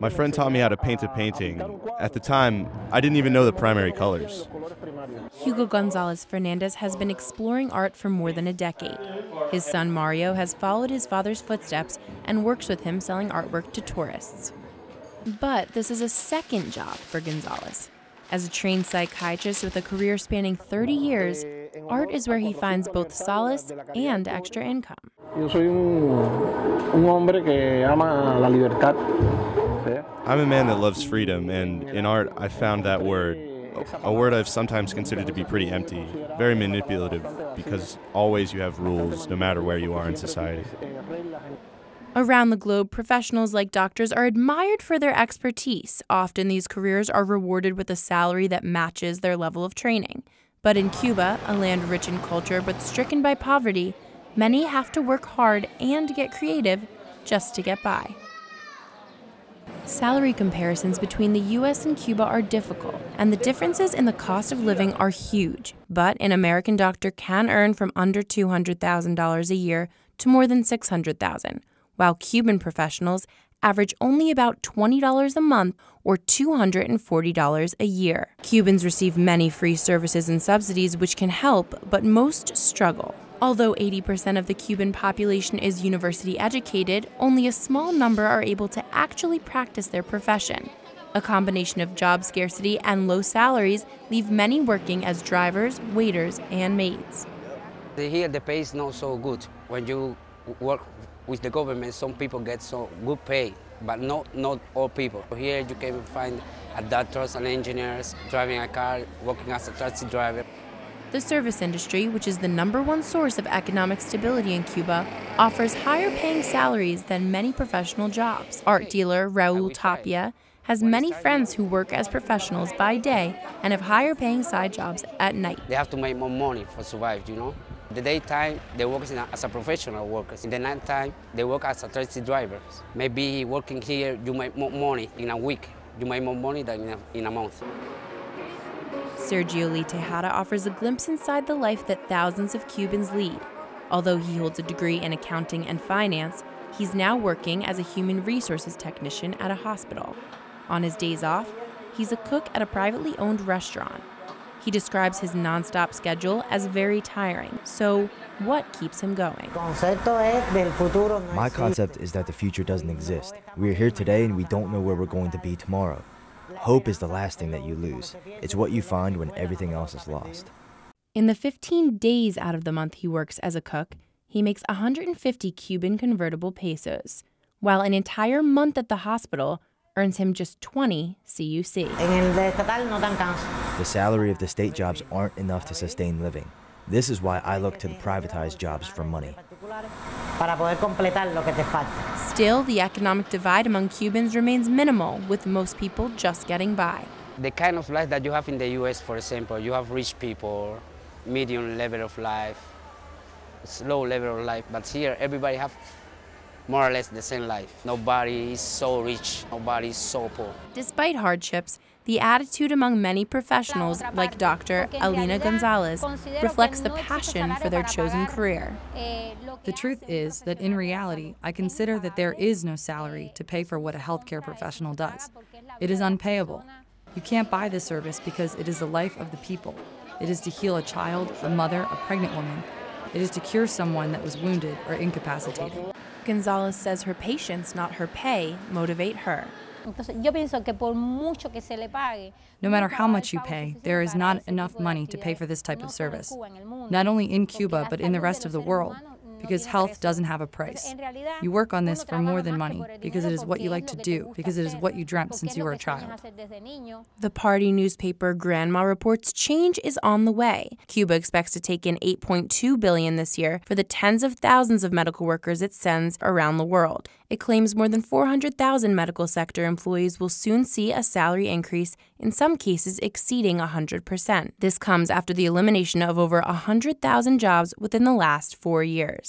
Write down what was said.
My friend taught me how to paint a painting. At the time, I didn't even know the primary colors. Hugo Gonzalez Fernandez has been exploring art for more than a decade. His son Mario has followed his father's footsteps and works with him selling artwork to tourists. But this is a second job for Gonzalez. As a trained psychiatrist with a career spanning 30 years, art is where he finds both solace and extra income. I'm a man that loves freedom, and in art, I found that word, a word I've sometimes considered to be pretty empty, very manipulative, because always you have rules, no matter where you are in society. Around the globe, professionals like doctors are admired for their expertise. Often these careers are rewarded with a salary that matches their level of training. But in Cuba, a land rich in culture but stricken by poverty, many have to work hard and get creative just to get by. Salary comparisons between the U.S. and Cuba are difficult, and the differences in the cost of living are huge. But an American doctor can earn from under $200,000 a year to more than $600,000, while Cuban professionals average only about $20 a month or $240 a year. Cubans receive many free services and subsidies which can help, but most struggle. Although 80% of the Cuban population is university educated, only a small number are able to actually practice their profession. A combination of job scarcity and low salaries leave many working as drivers, waiters, and maids. Here the pay is not so good. When you work with the government, some people get so good pay, but not all people. Here you can find doctors and engineers, driving a car, working as a taxi driver. The service industry, which is the #1 source of economic stability in Cuba, offers higher paying salaries than many professional jobs. Art dealer Raul Tapia has many friends who work as professionals by day and have higher paying side jobs at night. They have to make more money for survive, you know. The daytime, they work as a professional workers. In the nighttime, they work as a taxi drivers. Maybe working here, you make more money in a week. You make more money than in a month. Sergio Lee Tejada offers a glimpse inside the life that thousands of Cubans lead. Although he holds a degree in accounting and finance, he's now working as a human resources technician at a hospital. On his days off, he's a cook at a privately owned restaurant. He describes his nonstop schedule as very tiring. So, what keeps him going? My concept is that the future doesn't exist. We are here today and we don't know where we're going to be tomorrow. Hope is the last thing that you lose. It's what you find when everything else is lost. In the 15 days out of the month he works as a cook, he makes 150 Cuban convertible pesos, while an entire month at the hospital earns him just 20 CUC. The salary of the state jobs aren't enough to sustain living. This is why I look to the privatized jobs for money. Still, the economic divide among Cubans remains minimal, with most people just getting by. The kind of life that you have in the U.S., for example, you have rich people, medium level of life, low level of life, but here everybody have more or less the same life. Nobody is so rich, nobody is so poor. Despite hardships, the attitude among many professionals, like Dr. Alina Gonzalez, reflects the passion for their chosen career. The truth is that in reality, I consider that there is no salary to pay for what a healthcare professional does. It is unpayable. You can't buy this service because it is the life of the people. It is to heal a child, a mother, a pregnant woman. It is to cure someone that was wounded or incapacitated. Gonzalez says her patients, not her pay, motivate her. No matter how much you pay, there is not enough money to pay for this type of service. Not only in Cuba, but in the rest of the world, because health doesn't have a price. You work on this for more than money, because it is what you like to do, because it is what you dreamt since you were a child. The party newspaper Grandma reports change is on the way. Cuba expects to take in $8.2 billion this year for the tens of thousands of medical workers it sends around the world. It claims more than 400,000 medical sector employees will soon see a salary increase, in some cases exceeding 100%. This comes after the elimination of over 100,000 jobs within the last 4 years.